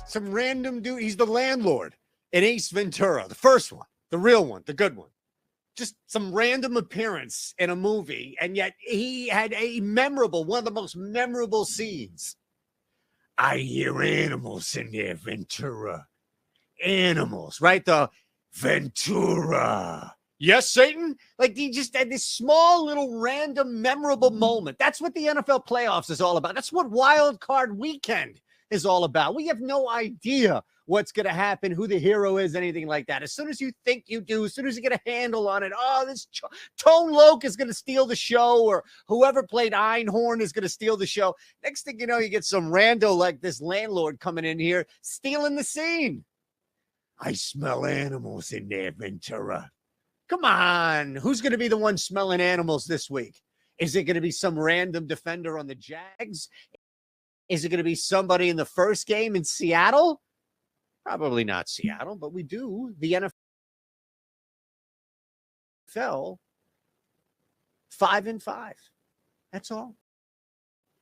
Some random dude. He's the landlord in Ace Ventura, the first one, the real one, the good one. Just some random appearance in a movie, and yet he had one of the most memorable scenes. I hear animals in there, Ventura. Animals, right? The Ventura. Yes, Satan? Like, he just had this small little random memorable moment. That's what the NFL playoffs is all about. That's what Wild Card Weekend is all about. We have no idea what's going to happen, who the hero is, anything like that. As soon as you think you do, as soon as you get a handle on it, this Tone Loc is going to steal the show, or whoever played Einhorn is going to steal the show. Next thing you know, you get some rando like this landlord coming in here, stealing the scene. I smell animals in there, Ventura. Come on. Who's going to be the one smelling animals this week? Is it going to be some random defender on the Jags? Is it going to be somebody in the first game in Seattle? Probably not Seattle, but we do. The NFL 5-5. That's all.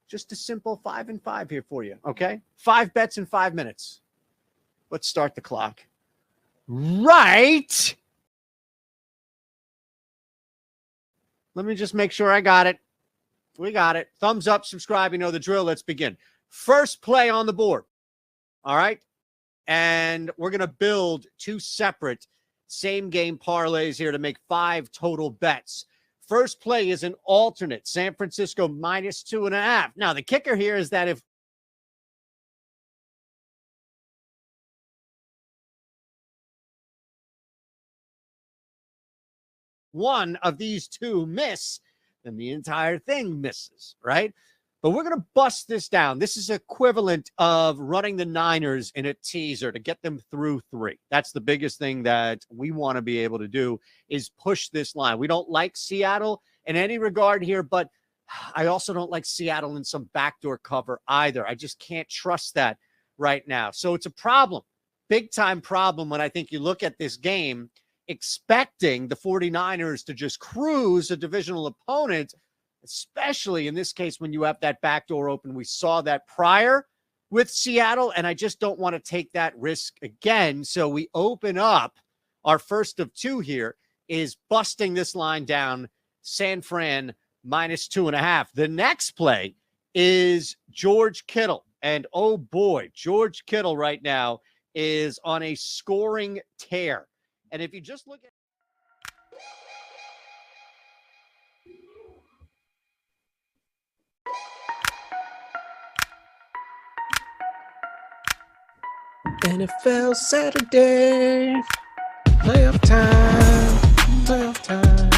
Just a simple 5-5 here for you. Okay. 5 bets in 5 minutes. Let's start the clock. Right. Let me just make sure I got it. We got it. Thumbs up, subscribe. You know the drill. Let's begin. First play on the board. All right. And we're going to build 2 separate same game parlays here to make 5 total bets. First play is an alternate San Francisco -2.5. Now, the kicker here is that if one of these 2 miss, then the entire thing misses, right? But we're going to bust this down. This is equivalent of running the Niners in a teaser to get them through 3. That's the biggest thing that we want to be able to do, is push this line. We don't like Seattle in any regard here, but I also don't like Seattle in some backdoor cover either. I just can't trust that right now. So it's a problem, big time problem, when I think you look at this game expecting the 49ers to just cruise a divisional opponent, especially in this case when you have that back door open. We saw that prior with Seattle, and I just don't want to take that risk again. So we open up our first of 2 here, is busting this line down, San Fran -2.5. The next play is George Kittle. And oh boy, George Kittle right now is on a scoring tear. And if you just look at NFL Saturday, playoff time, playoff time.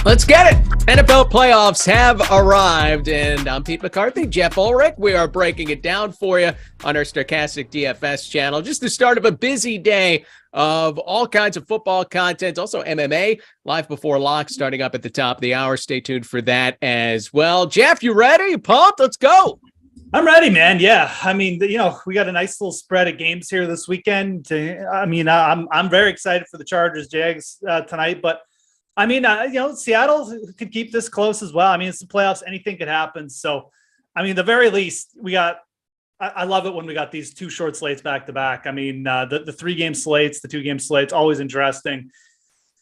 Let's get it. NFL playoffs have arrived, and I'm Pete McCarthy, Geoff Ulrich. We are breaking it down for you on our Stokastic DFS channel. Just the start of a busy day of all kinds of football content, also MMA, live before lock, starting up at the top of the hour. Stay tuned for that as well. Geoff, you ready? You pumped? Let's go. I'm ready, man. Yeah. I mean, we got a nice little spread of games here this weekend. I'm very excited for the Chargers-Jags tonight, but I mean, Seattle could keep this close as well. I mean, it's the playoffs. Anything could happen. So, I mean, the very least, I love it when we got these 2 short slates back to back. I mean, the 3-game slates, the 2-game slates, always interesting.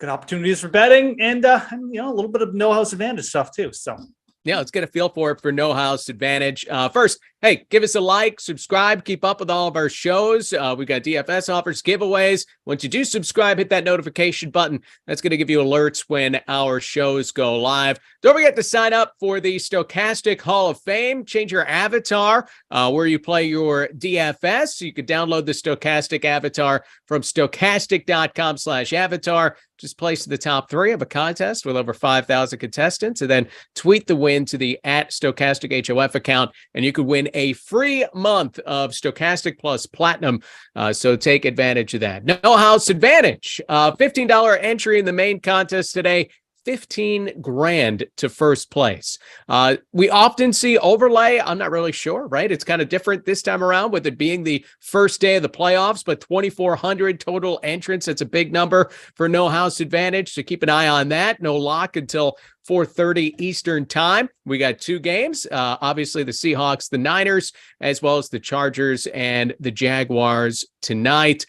Good opportunities for betting and a little bit of no house advantage stuff too. So, yeah, let's get a feel for it for No House Advantage. First, hey, give us a like, subscribe, keep up with all of our shows. We've got DFS offers, giveaways. Once you do subscribe, hit that notification button. That's going to give you alerts when our shows go live. Don't forget to sign up for the Stokastic Hall of Fame. Change your avatar where you play your DFS. You can download the Stokastic avatar from stokastic.com/avatar. Just place the top 3 of a contest with over 5,000 contestants, and then tweet the win to the @StokasticHOF account, and you could win a free month of Stokastic Plus Platinum. So take advantage of that. No House Advantage. $15 entry in the main contest today. 15 grand to first place. We often see overlay. I'm not really sure, right? It's kind of different this time around with it being the first day of the playoffs, but 2,400 total entrants. It's a big number for no house advantage. So keep an eye on that. No lock until 4:30 Eastern time. We got two games, obviously the Seahawks, the Niners, as well as the Chargers and the Jaguars tonight.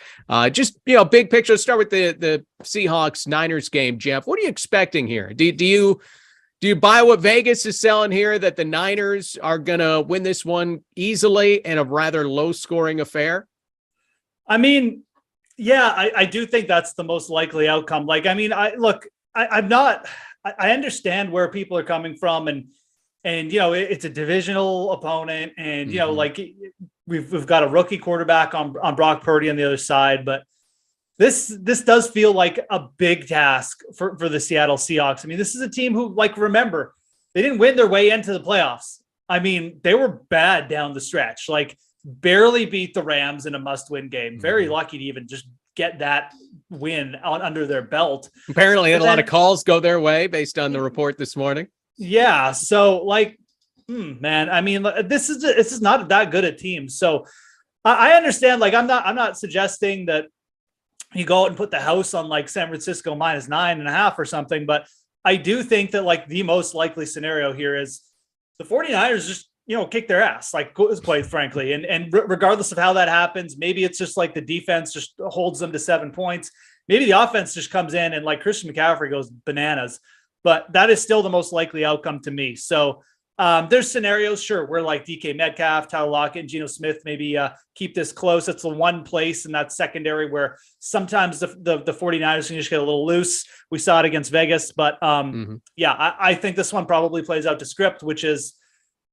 Just, big picture. Let's start with the Seahawks Niners game. Geoff, what are you expecting here? Do you buy what Vegas is selling here, that the Niners are going to win this one easily in a rather low scoring affair? I mean, yeah, I do think that's the most likely outcome. I understand where people are coming from, and it's a divisional opponent, and we've got a rookie quarterback on Brock Purdy on the other side, but this does feel like a big task for the Seattle Seahawks. I mean, this is a team who, remember, they didn't win their way into the playoffs. I mean, they were bad down the stretch, barely beat the Rams in a must-win game. Very lucky to even just get that win under their belt. Apparently had a lot of calls go their way based on the report this morning. Yeah. So man, I mean, this is not that good a team. So I understand, I'm not suggesting that you go out and put the house on San Francisco -9.5 or something, but I do think that the most likely scenario here is the 49ers just, kick their ass, quite frankly. And regardless of how that happens, maybe it's just the defense just holds them to 7 points. Maybe the offense just comes in and Christian McCaffrey goes bananas, but that is still the most likely outcome to me. So there's scenarios, sure, where DK Metcalf, Tyler Lockett, and Geno Smith maybe keep this close. It's the one place in that secondary where sometimes the 49ers can just get a little loose. We saw it against Vegas, but I think this one probably plays out to script, which is,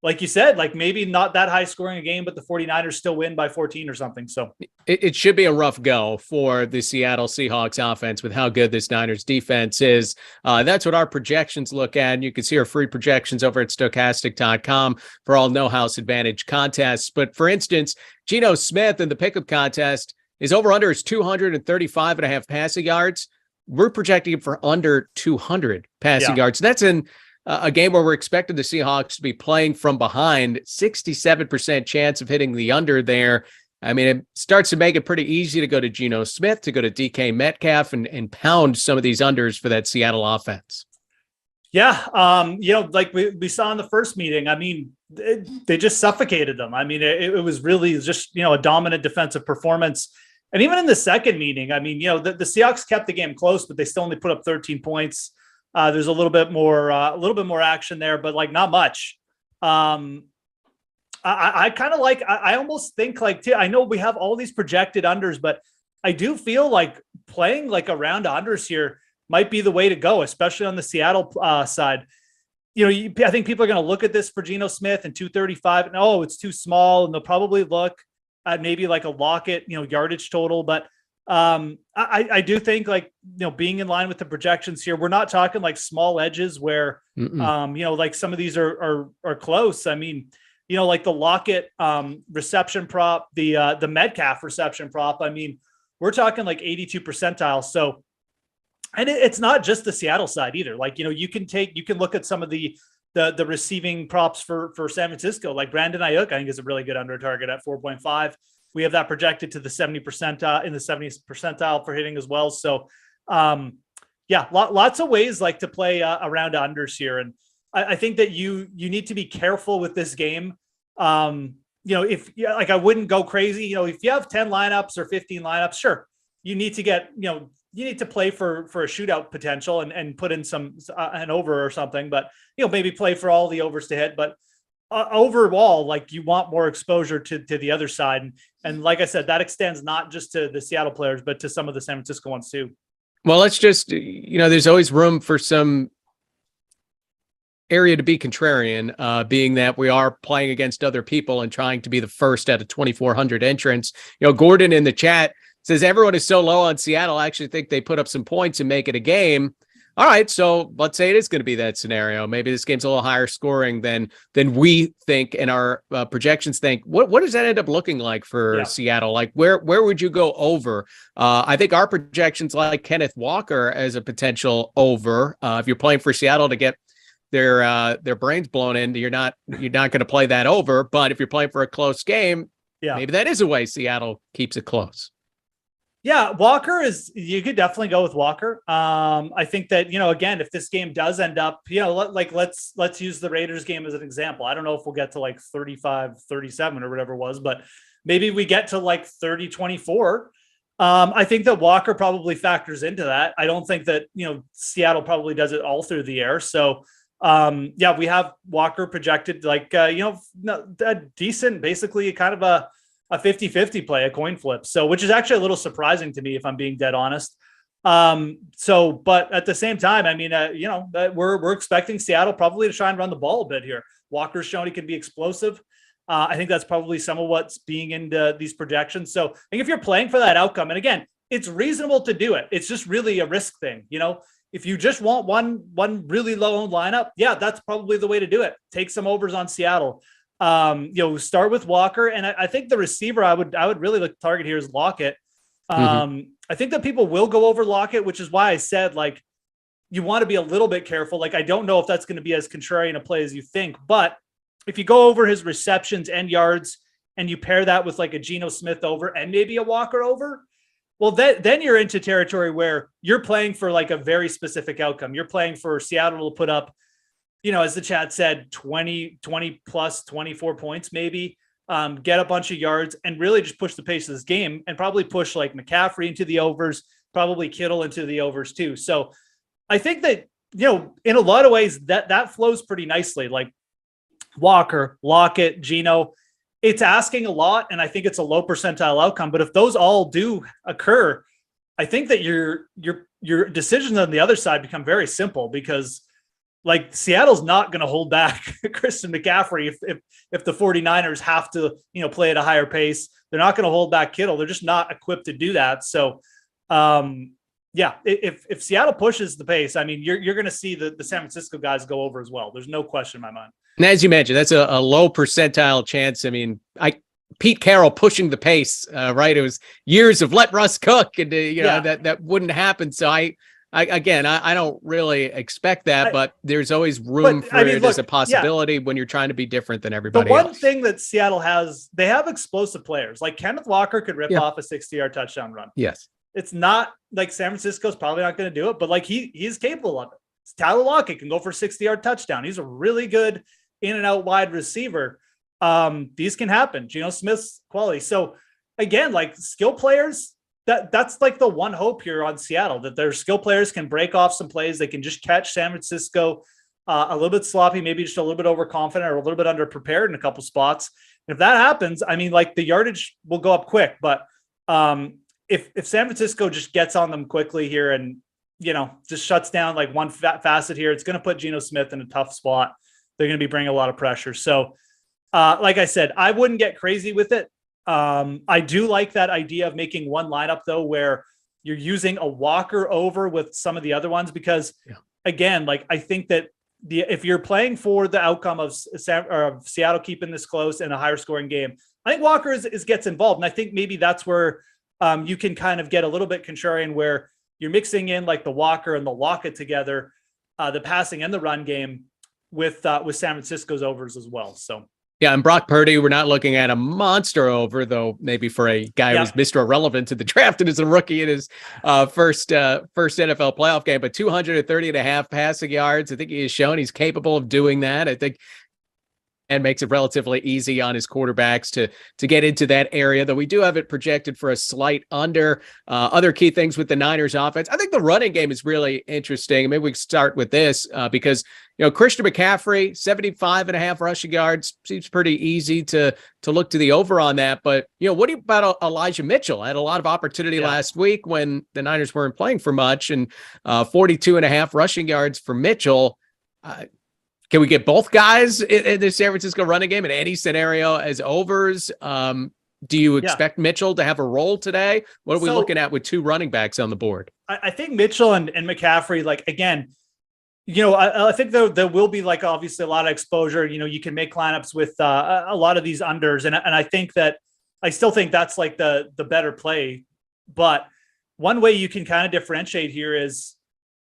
like you said, maybe not that high scoring a game, but the 49ers still win by 14 or something. So it should be a rough go for the Seattle Seahawks offense with how good this Niners defense is. That's what our projections look at. And you can see our free projections over at Stokastic.com for all no house advantage contests. But for instance, Geno Smith in the pickup contest, his over under is 235.5 passing yards. We're projecting him for under 200 passing yards. That's in a game where we're expecting the Seahawks to be playing from behind. 67% chance of hitting the under there. I mean, it starts to make it pretty easy to go to Geno Smith, to go to DK Metcalf and pound some of these unders for that Seattle offense. Yeah. We saw in the first meeting, I mean, they just suffocated them. I mean, it was really just, a dominant defensive performance. And even in the second meeting, I mean, the Seahawks kept the game close, but they still only put up 13 points. There's a little bit more action there, but not much. I kind of I almost think I know we have all these projected unders, but I do feel playing around unders here might be the way to go, especially on the Seattle side. I think people are going to look at this for Geno Smith and 235 and, oh, it's too small. And they'll probably look at maybe a Lockett, yardage total, but I do think being in line with the projections here, we're not talking small edges where, some of these are close. I mean, the Lockett reception prop, the Metcalf reception prop. I mean, we're talking 82 percentile. So, and it's not just the Seattle side either. You can look at some of the receiving props for San Francisco, Brandon Ayuk, I think is a really good under target at 4.5. We have that projected to the 70% in the 70th percentile for hitting as well. So, lots of ways to play around unders here. And I think that you need to be careful with this game. If I wouldn't go crazy, if you have 10 lineups or 15 lineups, sure, you need to get, you need to play for a shootout potential and put in an over or something, but maybe play for all the overs to hit. But overall, you want more exposure to the other side. And like I said, that extends not just to the Seattle players, but to some of the San Francisco ones too. Well, let's just, there's always room for some area to be contrarian, being that we are playing against other people and trying to be the first out of 2,400 entrants. Gordon in the chat says everyone is so low on Seattle. I actually think they put up some points and make it a game. All right, so let's say it is going to be that scenario. Maybe this game's a little higher scoring than we think and our projections think. What does that end up looking like for Seattle? Like where would you go over? I think our projections like Kenneth Walker as a potential over. If you're playing for Seattle to get their brains blown in, you're not going to play that over. But if you're playing for a close game, maybe that is a way Seattle keeps it close. Yeah, Walker you could definitely go with Walker. I think that, again, if this game does end up, let's use the Raiders game as an example. I don't know if we'll get to like 35-37 or whatever it was, but maybe we get to like 30-24. I think that Walker probably factors into that. I don't think that, Seattle probably does it all through the air. So we have Walker projected like, a decent, basically kind of a 50-50 play, a coin flip. So, which is actually a little surprising to me, if I'm being dead honest. But at the same time, I mean, we're expecting Seattle probably to try and run the ball a bit here. Walker's shown he can be explosive. I think that's probably some of what's being into these projections. So I think if you're playing for that outcome, and again, it's reasonable to do it. It's just really a risk thing. If you just want one really low owned lineup, that's probably the way to do it. Take some overs on Seattle. Start with Walker, and I think the receiver I would really look to target here is Lockett. I think that people will go over Lockett, which is why I said like you want to be a little bit careful. Like I don't know if that's going to be as contrarian a play as you think, but if you go over his receptions and yards and you pair that with like a Geno Smith over and maybe a Walker over, well then you're into territory where you're playing for like a very specific outcome. You're playing for Seattle to put up, as the chat said, 20 plus 24 points, maybe get a bunch of yards and really just push the pace of this game and probably push like McCaffrey into the overs, probably Kittle into the overs too. So I think that, in a lot of ways that flows pretty nicely. Like Walker, Lockett, Geno, it's asking a lot. And I think it's a low percentile outcome, but if those all do occur, I think that your decisions on the other side become very simple because like Seattle's not going to hold back Christian McCaffrey if the 49ers have to, play at a higher pace. They're not going to hold back Kittle. They're just not equipped to do that. So, if Seattle pushes the pace, I mean, you're going to see the San Francisco guys go over as well. There's no question in my mind. And as you mentioned, that's a low percentile chance. I mean, Pete Carroll pushing the pace, right? It was years of let Russ cook, and that wouldn't happen. So I don't really expect that, but there's always room for it as a possibility when you're trying to be different than everybody else. The one thing that Seattle has, they have explosive players. Like Kenneth Walker could rip off a 60-yard touchdown run. Yes. It's not like San Francisco's probably not going to do it, but like he's capable of it. Tyler Lockett can go for a 60-yard touchdown. He's a really good in and out wide receiver. These can happen. Geno Smith's quality. So again, like skill players, that's like the one hope here on Seattle, that their skill players can break off some plays. They can just catch San Francisco a little bit sloppy, maybe just a little bit overconfident or a little bit underprepared in a couple spots. And if that happens, I mean, like the yardage will go up quick, but if San Francisco just gets on them quickly here and, just shuts down like one facet here, it's going to put Geno Smith in a tough spot. They're going to be bringing a lot of pressure. So like I said, I wouldn't get crazy with it. I do like that idea of making one lineup though, where you're using a Walker over with some of the other ones, because again, like I think that if you're playing for the outcome of Seattle keeping this close in a higher scoring game, I think Walker gets involved. And I think maybe that's where you can kind of get a little bit contrarian, where you're mixing in like the Walker and the Lockett together, the passing and the run game with San Francisco's overs as well. So. Yeah, and Brock Purdy, we're not looking at a monster over, though maybe for a guy who's Mr. Irrelevant to the draft and is a rookie in his first NFL playoff game, but 230.5 passing yards. I think he has shown he's capable of doing that. I think and makes it relatively easy on his quarterbacks to get into that area, though we do have it projected for a slight under. Other key things with the Niners offense, I think the running game is really interesting. Maybe we can start with this because, Christian McCaffrey, 75.5 rushing yards, seems pretty easy to look to the over on that. But, what do you about Elijah Mitchell? I had a lot of opportunity last week when the Niners weren't playing for much, and 42.5 rushing yards for Mitchell. Can we get both guys in the San Francisco running game in any scenario as overs? Do you expect Mitchell to have a role today? What are we So- looking at with 2 running backs on the board? I think Mitchell and McCaffrey, like, again, I think there will be, like, obviously a lot of exposure. You can make lineups with a lot of these unders. And I think that I still think that's like the better play. But one way you can kind of differentiate here is,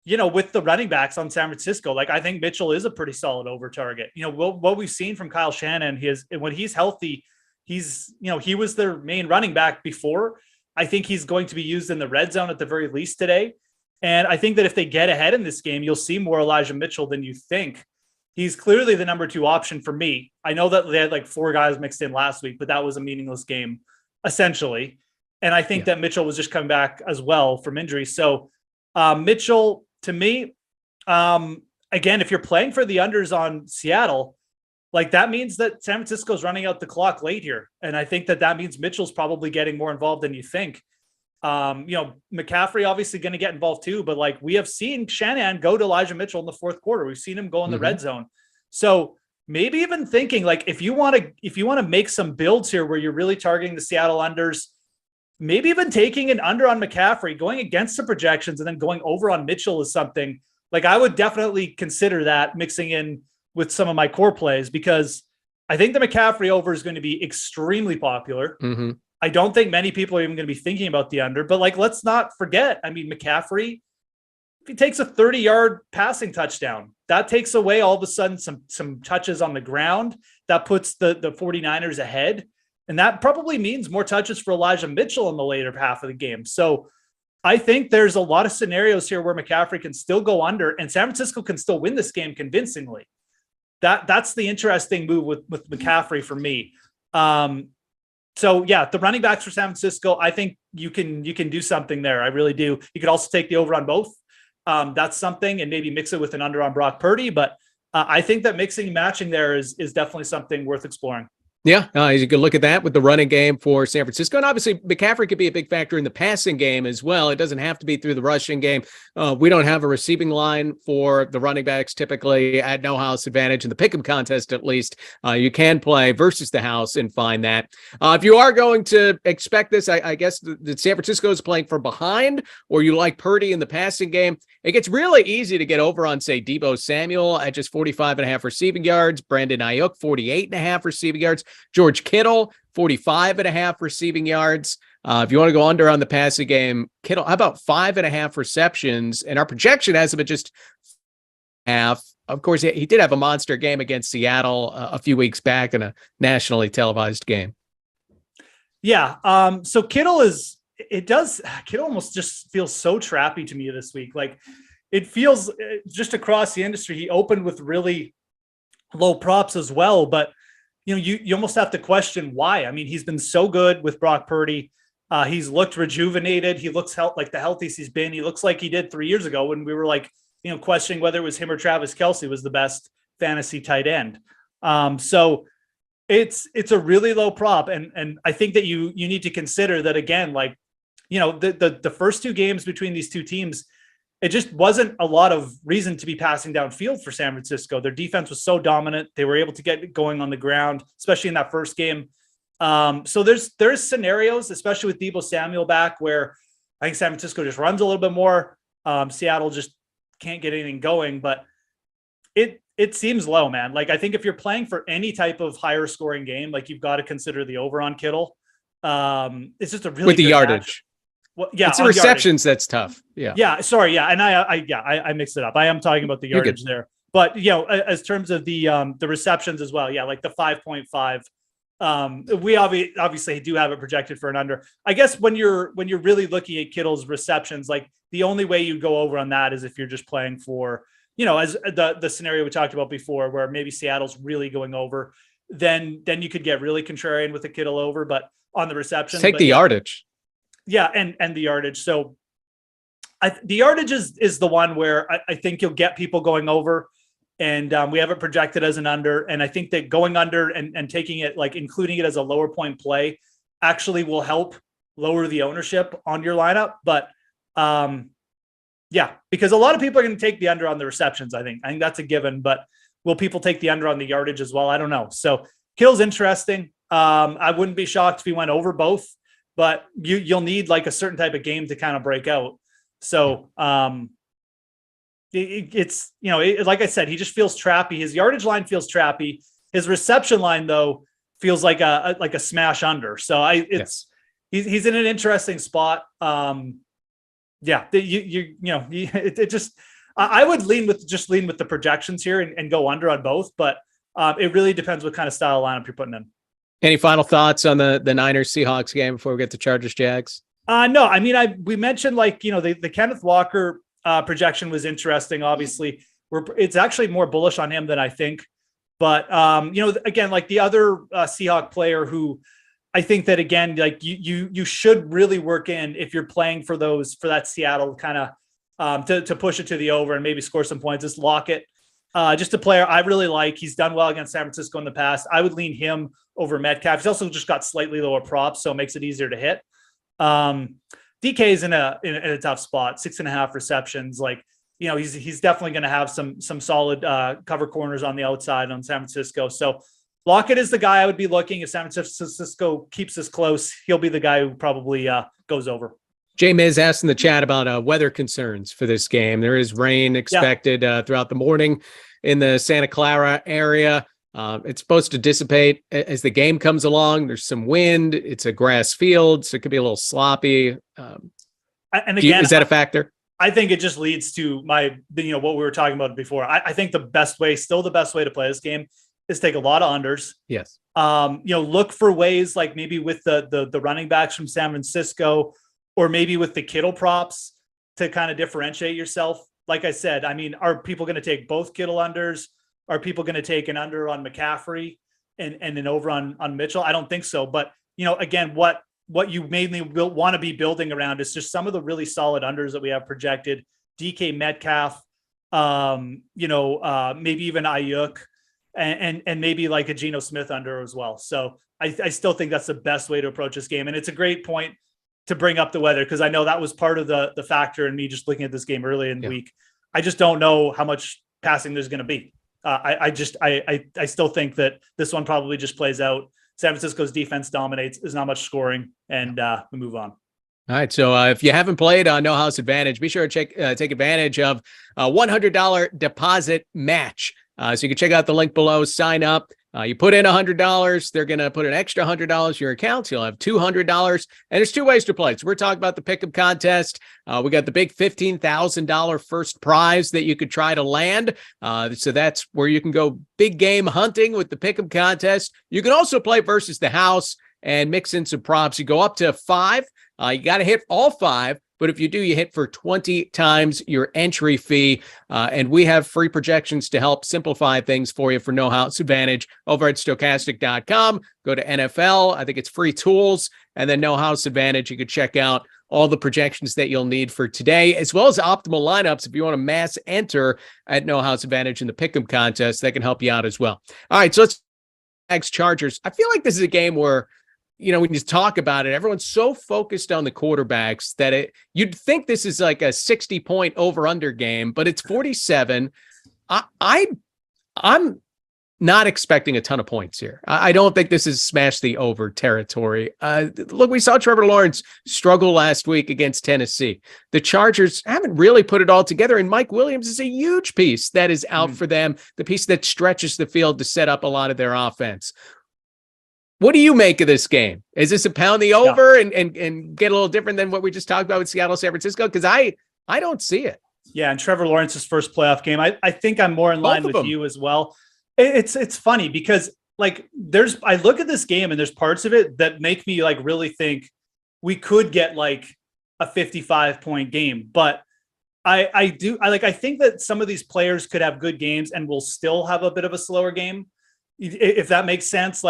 with the running backs on San Francisco, like, I think Mitchell is a pretty solid over target. What we've seen from Kyle Shanahan, when he's healthy, he was their main running back before. I think he's going to be used in the red zone at the very least today. And I think that if they get ahead in this game, you'll see more Elijah Mitchell than you think. He's clearly the number 2 option for me. I know that they had like 4 guys mixed in last week, but that was a meaningless game, essentially. And I think that Mitchell was just coming back as well from injury. So Mitchell, to me, again, if you're playing for the unders on Seattle, like, that means that San Francisco's running out the clock late here. And I think that means Mitchell's probably getting more involved than you think. McCaffrey obviously going to get involved too, but like, we have seen Shanahan go to Elijah Mitchell in the 4th quarter. We've seen him go in the red zone. So maybe even thinking, like, if you want to make some builds here where you're really targeting the Seattle unders, maybe even taking an under on McCaffrey, going against the projections, and then going over on Mitchell is something like I would definitely consider that, mixing in with some of my core plays, because I think the McCaffrey over is going to be extremely popular. I don't think many people are even going to be thinking about the under, but like, let's not forget, I mean, McCaffrey, if he takes a 30-yard passing touchdown, that takes away all of a sudden some touches on the ground. That puts the 49ers ahead. And that probably means more touches for Elijah Mitchell in the later half of the game. So I think there's a lot of scenarios here where McCaffrey can still go under and San Francisco can still win this game convincingly. That's the interesting move with McCaffrey for me. So yeah, the running backs for San Francisco, I think you can do something there. I really do. You could also take the over on both. That's something, and maybe mix it with an under on Brock Purdy. But I think that mixing and matching there is definitely something worth exploring. Yeah, you can look at that with the running game for San Francisco. And obviously, McCaffrey could be a big factor in the passing game as well. It doesn't have to be through the rushing game. We don't have a receiving line for the running backs typically at No House Advantage in the Pick'em contest, at least. You can play versus the house and find that. If you are going to expect this, I guess that San Francisco is playing from behind, or you like Purdy in the passing game, it gets really easy to get over on, say, Deebo Samuel at just 45.5 receiving yards, Brandon Ayuk, 48.5 receiving yards, George Kittle, 45.5 receiving yards. If you want to go under on the passing game, Kittle, how about 5.5 receptions? And our projection has him at just half. Of course, he did have a monster game against Seattle a few weeks back in a nationally televised game. Yeah. So Kittle almost just feels so trappy to me this week. Like, it feels just across the industry, he opened with really low props as well, but you almost have to question why. I mean, he's been so good with Brock Purdy. He's looked rejuvenated. He looks like the healthiest he's been. He looks like he did 3 years ago when we were like, questioning whether it was him or Travis Kelce was the best fantasy tight end. So it's a really low prop. And I think that you need to consider that again, like, the first 2 games between these 2 teams, it just wasn't a lot of reason to be passing downfield for San Francisco. Their defense was so dominant. They were able to get going on the ground, especially in that first game. So there's scenarios, especially with Deebo Samuel back, where I think San Francisco just runs a little bit more. Seattle just can't get anything going, but it seems low, man. Like, I think if you're playing for any type of higher scoring game, like, you've got to consider the over on Kittle. It's just a really with the good yardage. match. Well, yeah, it's the receptions that's tough. Yeah. Sorry. Yeah. And I mixed it up. I am talking about the yardage there, but as terms of the receptions as well. Yeah. Like the 5.5, we obviously do have it projected for an under. I guess when you're really looking at Kittle's receptions, like, the only way you go over on that is if you're just playing for, as the scenario we talked about before, where maybe Seattle's really going over, then you could get really contrarian with the Kittle over, but on the reception, take the yardage. Yeah, and the yardage. So the yardage is the one where I think you'll get people going over, and we have it projected as an under. And I think that going under and taking it, like, including it as a lower point play, actually will help lower the ownership on your lineup. But because a lot of people are going to take the under on the receptions. I think that's a given. But will people take the under on the yardage as well? I don't know. So Kittle's interesting. I wouldn't be shocked if he went over both, but you'll need like a certain type of game to kind of break out. So it's, like I said, he just feels trappy. His yardage line feels trappy. His reception line though feels like a smash under. So he's in an interesting spot. I would lean with the projections here and go under on both, but it really depends what kind of style lineup you're putting in. Any final thoughts on the Niners Seahawks game before we get to Chargers Jags? No, I mean, we mentioned the Kenneth Walker projection was interesting. Obviously, it's actually more bullish on him than I think. But again, like the other Seahawk player who I think that again, like you should really work in if you're playing for that Seattle kind of to push it to the over and maybe score some points. Just Lockett, just a player I really like. He's done well against San Francisco in the past. I would lean him over Metcalf. He's also just got slightly lower props, so it makes it easier to hit. DK is in a tough spot, 6.5 receptions. Like, he's definitely going to have some solid cover corners on the outside on San Francisco. So Lockett is the guy I would be looking. If San Francisco keeps this close, he'll be the guy who probably goes over. Jay Miz asked in the chat about weather concerns for this game. There is rain expected throughout the morning in the Santa Clara area. It's supposed to dissipate as the game comes along. There's some wind. It's a grass field, so it could be a little sloppy. And again, is that a factor? I think it just leads to what we were talking about before. I think the best way to play this game is take a lot of unders. Yes. Look for ways like maybe with the running backs from San Francisco, or maybe with the Kittle props to kind of differentiate yourself. Like I said, I mean, are people going to take both Kittle unders? Are people going to take an under on McCaffrey and an over on Mitchell? I don't think so. But, again, what you mainly will want to be building around is just some of the really solid unders that we have projected. DK Metcalf, maybe even Ayuk, and maybe like a Geno Smith under as well. So I still think that's the best way to approach this game. And it's a great point to bring up the weather, because I know that was part of the factor in me just looking at this game early in the week. I just don't know how much passing there's going to be. I still think that this one probably just plays out. San Francisco's defense dominates. There's not much scoring, and we move on. All right. So if you haven't played on No House Advantage, be sure to take advantage of a $100 deposit match. So you can check out the link below, sign up. You put in $100, they're going to put an extra $100 in your account. So you'll have $200. And there's two ways to play. So we're talking about the pick'em contest. We got the big $15,000 first prize that you could try to land. So that's where you can go big game hunting with the pick'em contest. You can also play versus the house and mix in some props. You go up to 5. You got to hit all 5. But if you do, you hit for 20 times your entry fee. And we have free projections to help simplify things for you for No House Advantage over at Stokastic.com. Go to NFL. I think it's free tools. And then No House Advantage. You can check out all the projections that you'll need for today, as well as optimal lineups if you want to mass enter at No House Advantage in the Pick'em contest. That can help you out as well. All right, so let's Chargers. I feel like this is a game where, when you talk about it, everyone's so focused on the quarterbacks that you'd think this is like a 60-point over-under game, but it's 47. I'm not expecting a ton of points here. I don't think this is smash the over territory. Look, we saw Trevor Lawrence struggle last week against Tennessee. The Chargers haven't really put it all together, and Mike Williams is a huge piece that is out for them, the piece that stretches the field to set up a lot of their offense. What do you make of this game? Is this a pound the over and get a little different than what we just talked about with Seattle, San Francisco? Because I don't see it. Yeah, and Trevor Lawrence's first playoff game, I think I'm more in line with you as well. It's funny because I look at this game and there's parts of it that make me really think we could get a 55-point game. But I think that some of these players could have good games and will still have a bit of a slower game, if that makes sense.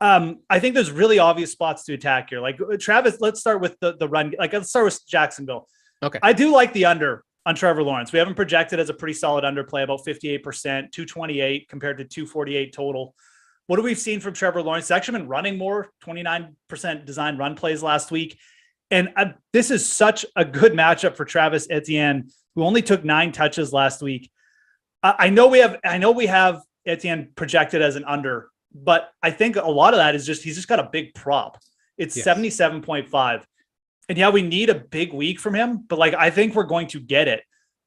I think there's really obvious spots to attack here. Travis, let's start with the run. Let's start with Jacksonville. Okay. I do like the under on Trevor Lawrence. We haven't projected as a pretty solid underplay, about 58%, 228 compared to 248 total. What have we seen from Trevor Lawrence? He's actually been running more, 29% design run plays last week. And this is such a good matchup for Travis Etienne, who only took 9 touches last week. I know we have Etienne projected as an under But I think a lot of that is he's just got a big prop. It's 77.5. And yeah, we need a big week from him, but like, I think we're going to get it.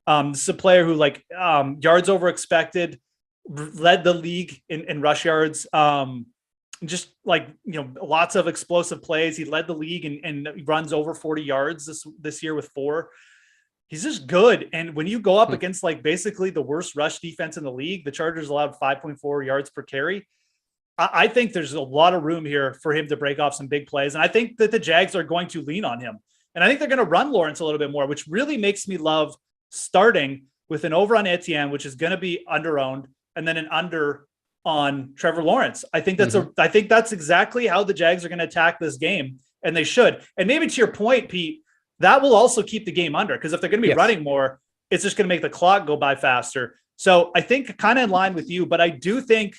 This is a player who yards over expected, led the league in rush yards. Just lots of explosive plays. He led the league and runs over 40 yards this year with 4. He's just good. And when you go up against basically the worst rush defense in the league, the Chargers allowed 5.4 yards per carry. I think there's a lot of room here for him to break off some big plays. And I think that the Jags are going to lean on him. And I think they're going to run Lawrence a little bit more, which really makes me love starting with an over on Etienne, which is going to be under-owned, and then an under on Trevor Lawrence. I think I think that's exactly how the Jags are going to attack this game, and they should. And maybe to your point, Pete, that will also keep the game under, because if they're going to be running more, it's just going to make the clock go by faster. So I think kind of in line with you, but I do think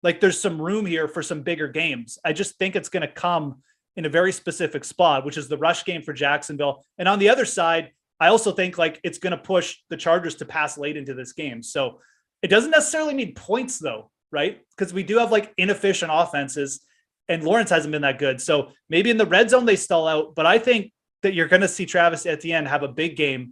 there's some room here for some bigger games. I just think it's going to come in a very specific spot, which is the rush game for Jacksonville. And on the other side, I also think it's going to push the Chargers to pass late into this game. So it doesn't necessarily need points though, right? Because we do have inefficient offenses, and Lawrence hasn't been that good. So maybe in the red zone they stall out, but I think that you're going to see Travis Etienne have a big game.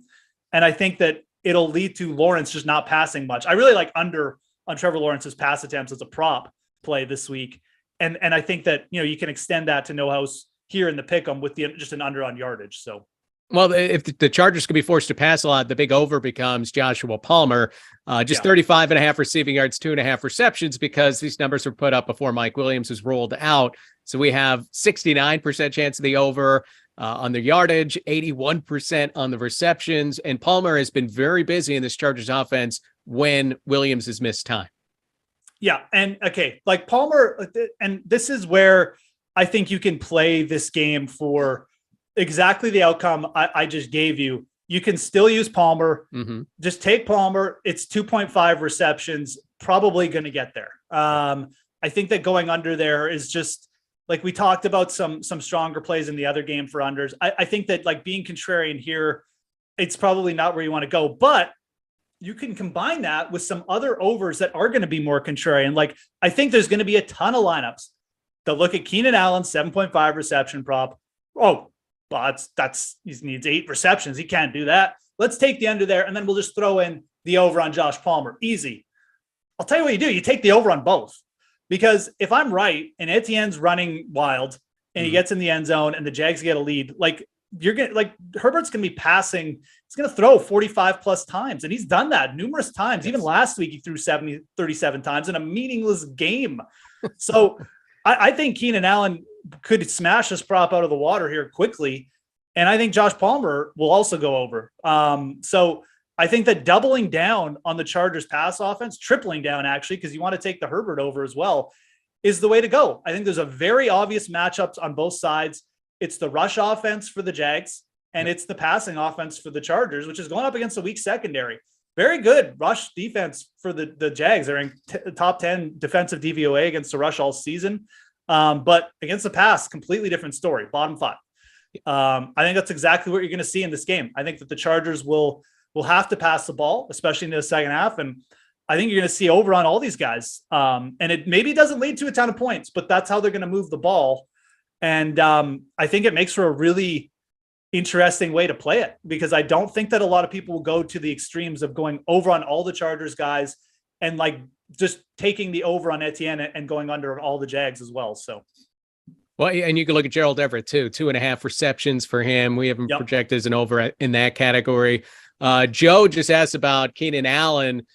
And I think that it'll lead to Lawrence just not passing much. I really like under on Trevor Lawrence's pass attempts as a prop play this week. And I think that, you can extend that to no house here in the pick'em with just an under on yardage. So, well, if the Chargers can be forced to pass a lot, the big over becomes Joshua Palmer, 35.5 receiving yards, 2.5 receptions, because these numbers were put up before Mike Williams was rolled out. So we have 69% chance of the over on the yardage, 81% on the receptions. And Palmer has been very busy in this Chargers offense when Williams has missed time. Yeah. And okay, Palmer, and this is where I think you can play this game for exactly the outcome I just gave you. You can still use Palmer. Just take Palmer. It's 2.5 receptions, probably going to get there. I think that going under there is just we talked about some stronger plays in the other game for unders. I think that being contrarian here, it's probably not where you want to go, but you can combine that with some other overs that are going to be more contrarian. I think there's going to be a ton of lineups that look at Keenan Allen, 7.5 reception prop. Oh, but he needs 8 receptions. He can't do that. Let's take the under there, and then we'll just throw in the over on Josh Palmer. Easy. I'll tell you what you do. You take the over on both, because if I'm right and Etienne's running wild and he gets in the end zone and the Jags get a lead, you're going to Herbert's going to be passing. He's going to throw 45 plus times. And he's done that numerous times. Even last week, he threw 37 times in a meaningless game. So I think Keenan Allen could smash this prop out of the water here quickly. And I think Josh Palmer will also go over. So I think that doubling down on the Chargers pass offense, tripling down actually, because you want to take the Herbert over as well, is the way to go. I think there's a very obvious matchups on both sides. It's the rush offense for the Jags, and it's the passing offense for the Chargers, which is going up against a weak secondary. Very good rush defense for the Jags. They're in top 10 defensive DVOA against the rush all season. But against the pass, completely different story, bottom 5. I think that's exactly what you're going to see in this game. I think that the Chargers will have to pass the ball, especially in the second half. And I think you're going to see over on all these guys. And it maybe doesn't lead to a ton of points, but that's how they're going to move the ball. And I think it makes for a really interesting way to play it, because I don't think that a lot of people will go to the extremes of going over on all the Chargers guys and just taking the over on Etienne and going under on all the Jags as well. So, well, and you can look at Gerald Everett too, 2.5 receptions for him. We have him projected as an over in that category. Joe just asked about Keenan Allen,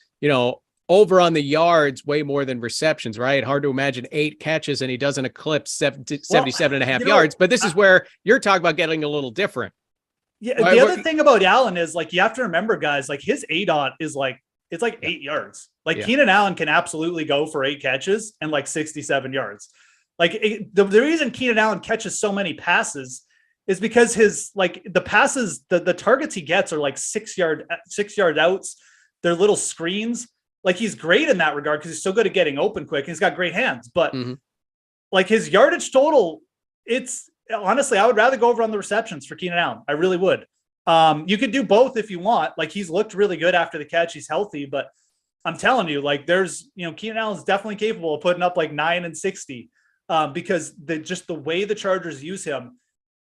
over on the yards, way more than receptions, right? Hard to imagine 8 catches and he doesn't eclipse 77.5 yards. But this is where you're talking about getting a little different. Yeah. The other thing about Allen is you have to remember, guys, his ADOT is it's 8 yards. Keenan Allen can absolutely go for 8 catches and 67 yards. The reason Keenan Allen catches so many passes is because his the passes, the targets he gets are 6 yard outs. They're little screens. He's great in that regard because he's so good at getting open quick. And he's got great hands, but his yardage total, it's honestly, I would rather go over on the receptions for Keenan Allen. I really would. You could do both if you want. He's looked really good after the catch. He's healthy, but I'm telling you, like there's, Keenan Allen's definitely capable of putting up like 9 and 60 because just the way the Chargers use him,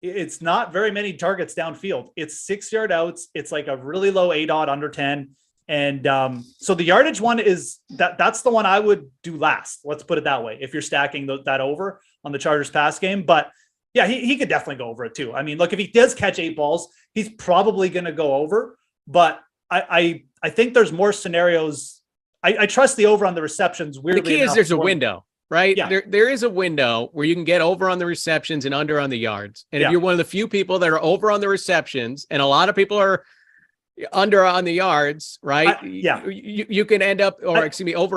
it's not very many targets downfield. It's 6-yard outs. It's like a really low ADOT under 10. And so the yardage one is that's the one I would do last. Let's put it that way. If you're stacking that over on the Chargers pass game, but yeah, he could definitely go over it too. I mean, look, if he does catch 8 balls, he's probably going to go over, but I think there's more scenarios. I trust the over on the receptions. Weirdly the key is there's a window, right? Yeah. There is a window where you can get over on the receptions and under on the yards. And Yeah. if you're one of the few people that are over on the receptions, and a lot of people are under on the yards, right? You can end up, over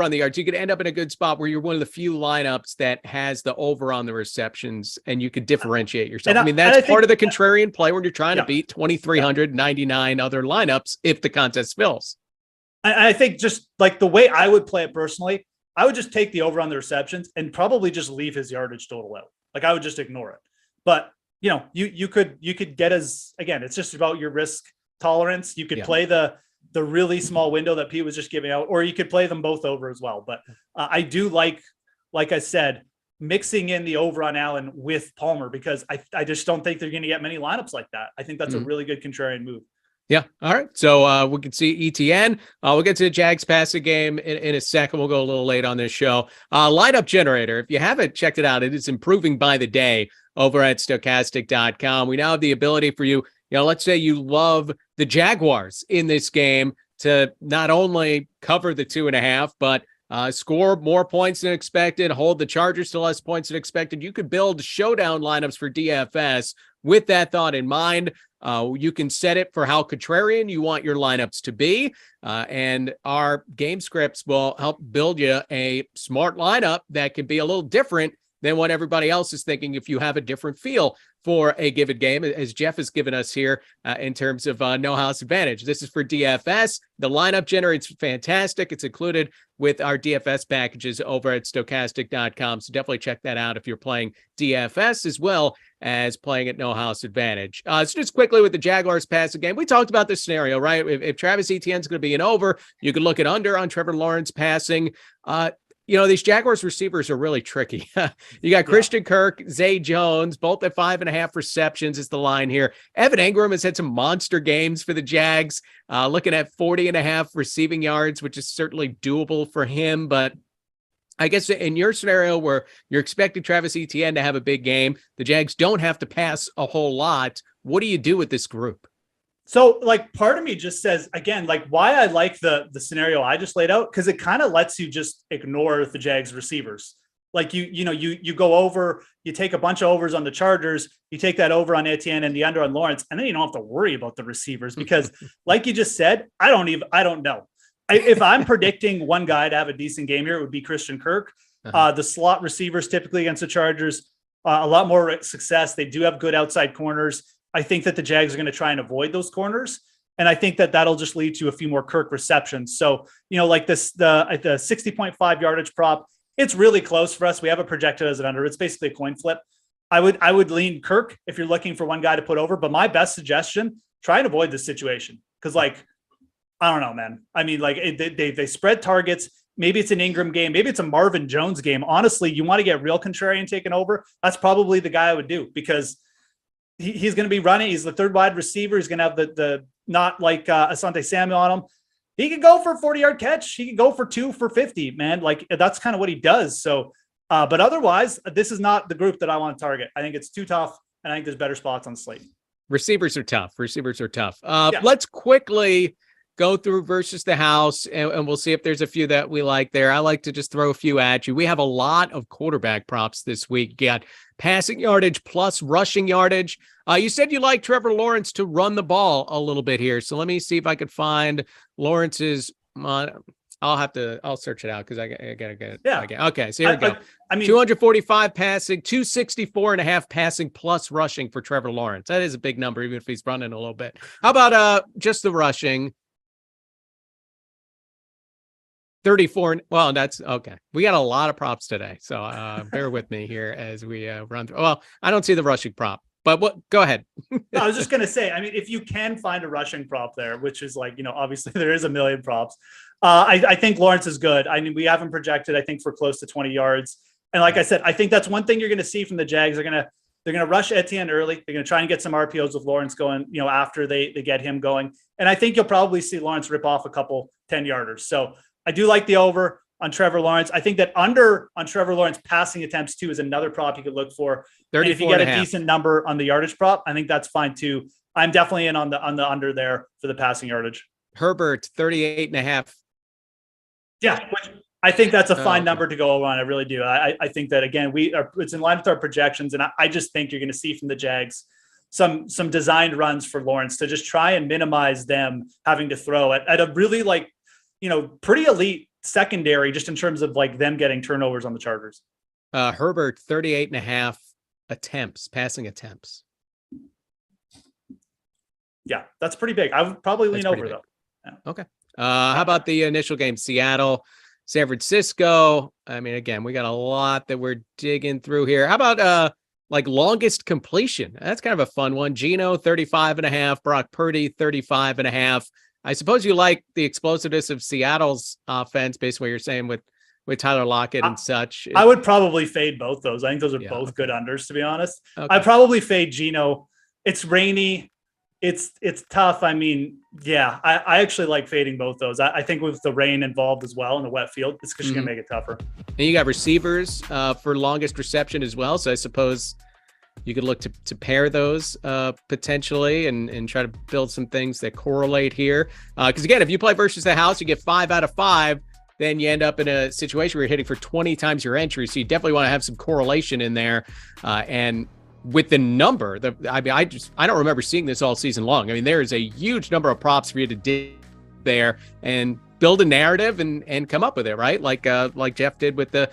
on the yards. You could end up in a good spot where you're one of the few lineups that has the over on the receptions, and you could differentiate yourself. I mean, that's part of the contrarian play when you're trying to beat 2,399 other lineups if the contest fills. I think just like the way I would play it personally, I would just take the over on the receptions and probably just leave his yardage total out. Like I would just ignore it. But you could get again, it's just about your risk tolerance. You could play the really small window that Pete was just giving out, or you could play them both over as well. But I do like I said, mixing in the over on Allen with Palmer, because I just don't think they're going to get many lineups like that. I think that's a really good contrarian move. Yeah. All right. So we can see ETN. We'll get to the Jags passing game in a second. We'll go a little late on this show. Lineup generator. If you haven't checked it out, it is improving by the day over at Stokastic.com. We now have the ability for you, let's say you love the Jaguars in this game, to not only cover the 2.5, but score more points than expected, hold the Chargers to less points than expected. You could build showdown lineups for DFS with that thought in mind. You can set it for how contrarian you want your lineups to be, and our game scripts will help build you a smart lineup that can be a little different than what everybody else is thinking if you have a different feel for a given game, as Geoff has given us here in terms of no house advantage. This is for DFS. The lineup generates fantastic. It's included with our DFS packages over at Stokastic.com. So definitely check that out if you're playing DFS as well as playing at no house advantage. So just quickly with the Jaguars passing game, we talked about this scenario, right? If Travis Etienne's going to be an over, you could look at under on Trevor Lawrence passing. These Jaguars receivers are really tricky. You got Christian Kirk, Zay Jones, both at 5.5 receptions is the line here. Evan Ingram has had some monster games for the Jags, looking at 40.5 receiving yards, which is certainly doable for him. But I guess in your scenario where you're expecting Travis Etienne to have a big game, the Jags don't have to pass a whole lot. What do you do with this group? So like part of me just says, again, like why I like the scenario I just laid out, because it kind of lets you just ignore the Jags receivers. Like you go over, you take a bunch of overs on the Chargers, you take that over on Etienne and the under on Lawrence, and then you don't have to worry about the receivers because like you just said, I don't know. If I'm predicting one guy to have a decent game here, it would be Christian Kirk. The slot receivers typically against the Chargers, a lot more success. They do have good outside corners. I think that the Jags are going to try and avoid those corners. And I think that that'll just lead to a few more Kirk receptions. So, like the 60.5 yardage prop, it's really close for us. We have it projected as an under. It's basically a coin flip. I would lean Kirk if you're looking for one guy to put over, but my best suggestion, try and avoid this situation. Cause I don't know, man. I mean, they spread targets. Maybe it's an Ingram game. Maybe it's a Marvin Jones game. Honestly, you want to get real contrarian taken over. That's probably the guy I would do, because he's going to be running. He's the third wide receiver. He's going to have the not like Asante Samuel on him. He could go for a 40-yard catch. He could go for 2 for 50, man. Like that's kind of what he does. So, but otherwise, this is not the group that I want to target. I think it's too tough, and I think there's better spots on the slate. Receivers are tough. Let's quickly go through versus the house, and we'll see if there's a few that we like there. I like to just throw a few at you. We have a lot of quarterback props this week. You got passing yardage plus rushing yardage. You said you like Trevor Lawrence to run the ball a little bit here. So let me see if I could find Lawrence's. I'll search it out because I gotta get it. Yeah. Okay. So here we go. I mean, 245 passing, 264.5 passing plus rushing for Trevor Lawrence. That is a big number, even if he's running a little bit. How about just the rushing? 34. Well, that's okay. We got a lot of props today, so bear with me here as we run through. Well, I don't see the rushing prop, but go ahead. I was just going to say, I mean, if you can find a rushing prop there, which is obviously there is a million props. I think Lawrence is good. I mean, we have him projected, I think, for close to 20 yards. And like I said, I think that's one thing you're going to see from the Jags. They're going to rush Etienne early. They're going to try and get some RPOs with Lawrence going, after they get him going. And I think you'll probably see Lawrence rip off a couple 10-yarders. So I do like the over on Trevor Lawrence. I think that under on Trevor Lawrence passing attempts too is another prop you could look for. And if you get a decent number on the yardage prop, I think that's fine too. I'm definitely in on the under there for the passing yardage. Herbert, 38.5. Yeah, which I think that's a fine number to go over on. I really do. I think that, again, it's in line with our projections. And I just think you're going to see from the Jags some designed runs for Lawrence to just try and minimize them having to throw at a really pretty elite secondary, just in terms of them getting turnovers on the Chargers. Herbert, 38.5 passing attempts. Yeah, that's pretty big. I would probably lean over though. Yeah. Okay. How about the initial game? Seattle, San Francisco. I mean, again, we got a lot that we're digging through here. How about longest completion? That's kind of a fun one. Geno, 35.5. Brock Purdy, 35.5. I suppose you like the explosiveness of Seattle's offense, based on what you're saying with Tyler Lockett and such. I would probably fade both those. I think those are both good unders, to be honest. Okay. I'd probably fade Geno. It's rainy. It's tough. I mean, yeah, I actually like fading both those. I think with the rain involved as well in the wet field, it's just going to make it tougher. And you got receivers for longest reception as well. So I suppose you could look to pair those potentially and try to build some things that correlate here. Because again, if you play versus the house, you get 5 out of 5. Then you end up in a situation where you're hitting for 20 times your entry. So you definitely want to have some correlation in there. And with the number, I don't remember seeing this all season long. I mean, there is a huge number of props for you to dig there and build a narrative and come up with it, right? Like Geoff did with the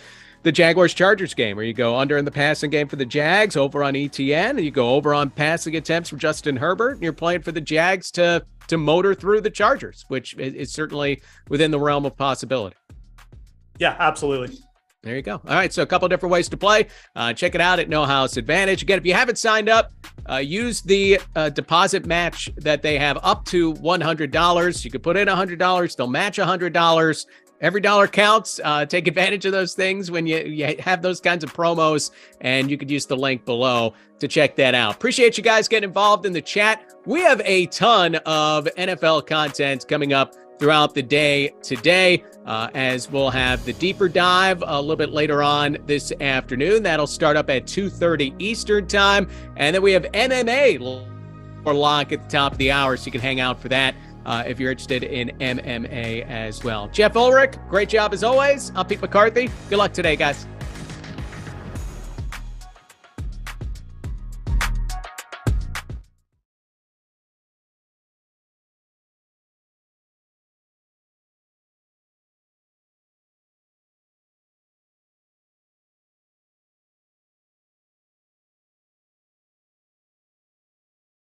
Jaguars-Chargers game, where you go under in the passing game for the Jags, over on ETN, and you go over on passing attempts for Justin Herbert, and you're playing for the Jags to motor through the Chargers, which is certainly within the realm of possibility. Yeah, absolutely. There you go. All right, so a couple different ways to play. Check it out at No House Advantage. Again, if you haven't signed up, use the deposit match that they have up to $100. You can put in $100. They'll match $100. Every dollar counts. Take advantage of those things when you have those kinds of promos, and you could use the link below to check that out. Appreciate you guys getting involved in the chat. We have a ton of NFL content coming up throughout the day today, as we'll have the deeper dive a little bit later on this afternoon. That'll start up at 2:30 Eastern time. And then we have MMA or lock at the top of the hour, so you can hang out for that if you're interested in MMA as well. Geoff Ulrich, great job as always. I'm Pete McCarthy. Good luck today, guys.